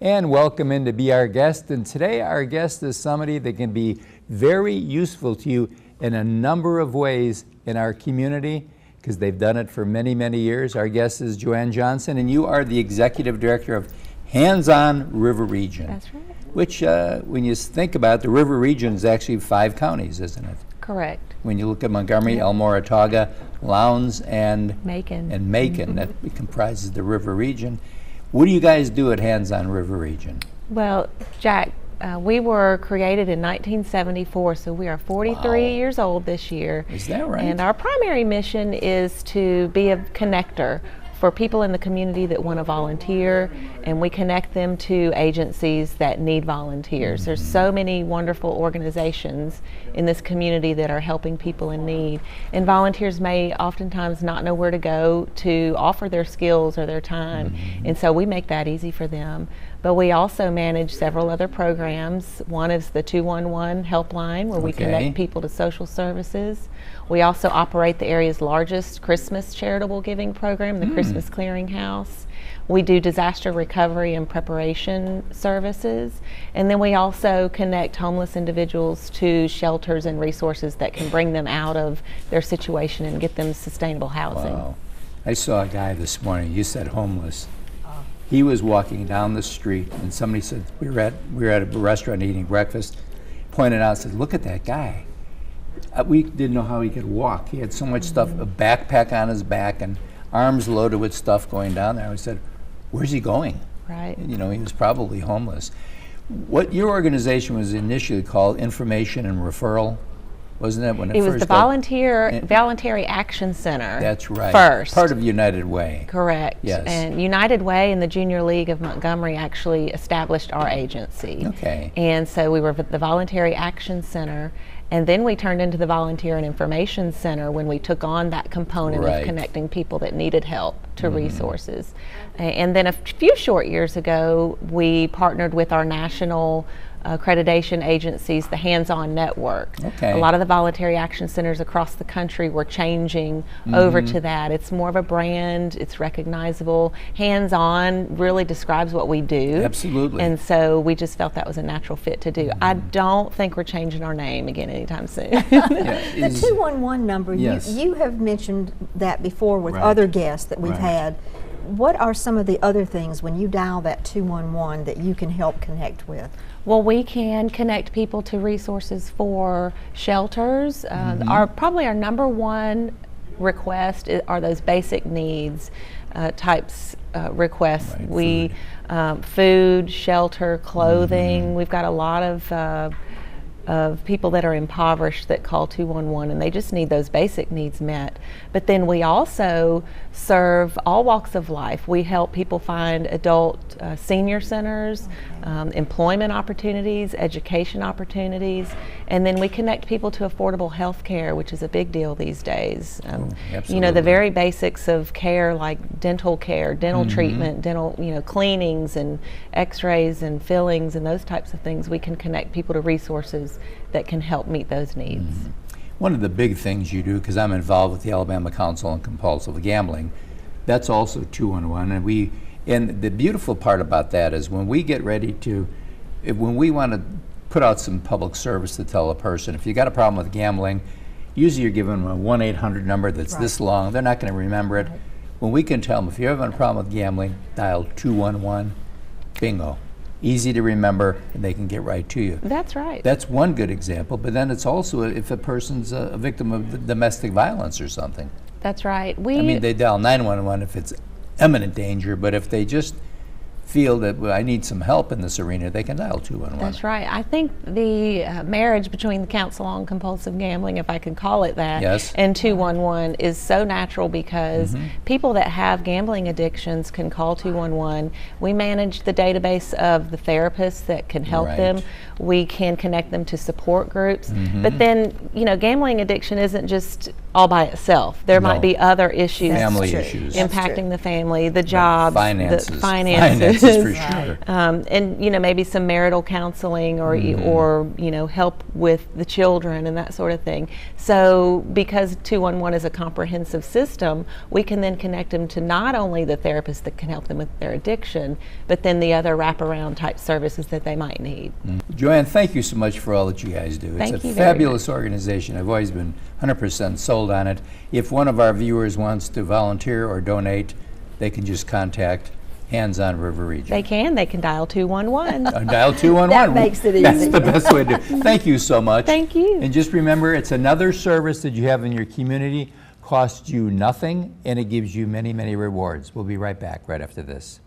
and welcome in to be our guest. And today our guest is somebody that can be very useful to you in a number of ways in our community, because they've done it for many, many years. Our guest is Joanne Johnson, and you are the Executive Director of Hands-On River Region. That's right. Which, when you think about it, the River Region is actually 5 counties, isn't it? Correct. When you look at Montgomery, Elmore, Autauga, Lowndes, and Macon. That comprises the River Region. What do you guys do at Hands-On River Region? Well, Jack, we were created in 1974, so we are 43 years old this year. Is that right? And our primary mission is to be a connector for people in the community that want to volunteer, and we connect them to agencies that need volunteers. There's so many wonderful organizations in this community that are helping people in need, and volunteers may oftentimes not know where to go to offer their skills or their time, and so we make that easy for them. But we also manage several other programs. One is the 211 helpline, where we connect people to social services. We also operate the area's largest Christmas charitable giving program, the Christmas Clearinghouse. We do disaster recovery and preparation services. And then we also connect homeless individuals to shelters and resources that can bring them out of their situation and get them sustainable housing. Wow. I saw a guy this morning, you said homeless. He was walking down the street, and somebody said, we were at a restaurant eating breakfast, pointed out, said, look at that guy. We didn't know how he could walk. He had so much stuff, a backpack on his back and arms loaded with stuff going down there. We said, where's he going? Right. And, you know, he was probably homeless. What your organization was initially called Information and Referral, wasn't it? When it was the Voluntary Action Center. That's right. First. Part of United Way. Correct. Yes. And United Way and the Junior League of Montgomery actually established our agency. Okay. And so we were the Voluntary Action Center, and then we turned into the Volunteer and Information Center when we took on that component of connecting people that needed help to resources. And then a few short years ago, we partnered with our national accreditation agencies, the Hands-On Network. Okay. A lot of the voluntary action centers across the country were changing over to that. It's more of a brand, it's recognizable. Hands-On really describes what we do. Absolutely. And so we just felt that was a natural fit to do. I don't think we're changing our name again anytime soon. The 211 number, yes. you have mentioned that before with other guests that we've had. What are some of the other things when you dial that 211 that you can help connect with? Well, we can connect people to resources for shelters. Probably our number one request are those basic needs types requests. Food, shelter, clothing. We've got a lot of people that are impoverished that call 211, and they just need those basic needs met. But then we also serve all walks of life. We help people find adult senior centers, employment opportunities, education opportunities, and then we connect people to affordable health care, which is a big deal these days. You know, the very basics of care, like dental care, dental treatment, dental, cleanings and x-rays and fillings and those types of things. We can connect people to resources that can help meet those needs. One of the big things you do, because I'm involved with the Alabama Council on Compulsive Gambling, that's also 211, and the beautiful part about that is when we get ready to, when we want to put out some public service to tell a person, if you got a problem with gambling, usually you're given them a 1-800 number that's this long, they're not going to remember it. When we can tell them, if you're having a problem with gambling, dial 211, bingo. Easy to remember, and they can get right to you. That's right. That's one good example, but then it's also if a person's a victim of domestic violence or something. That's right. I mean, they dial 911 if it's imminent danger, but if they just feel that, well, I need some help in this arena, they can dial 211. That's right. I think the marriage between the Council on Compulsive Gambling, if I can call it that, and 211 is so natural because people that have gambling addictions can call 211. We manage the database of the therapists that can help them. We can connect them to support groups. But then, gambling addiction isn't just all by itself. There No. might be other issues. Family true. issues. That's Impacting true. the family, the jobs, Finances. the finances, Finances, for sure. and maybe some marital counseling or Mm-hmm. or help with the children and that sort of thing. So because 211 is a comprehensive system, we can then connect them to not only the therapist that can help them with their addiction, but then the other wraparound type services that they might need. Joanne, thank you so much for all that you guys do. Thank It's you a very fabulous organization. I've always been 100% sold on it. If one of our viewers wants to volunteer or donate, they can just contact Hands on River Region. They can dial 211. Dial 211. That makes it That's easy. the best way to do it. Thank you so much. Thank you. And just remember, it's another service that you have in your community, costs you nothing, and it gives you many, many rewards. We'll be right back right after this.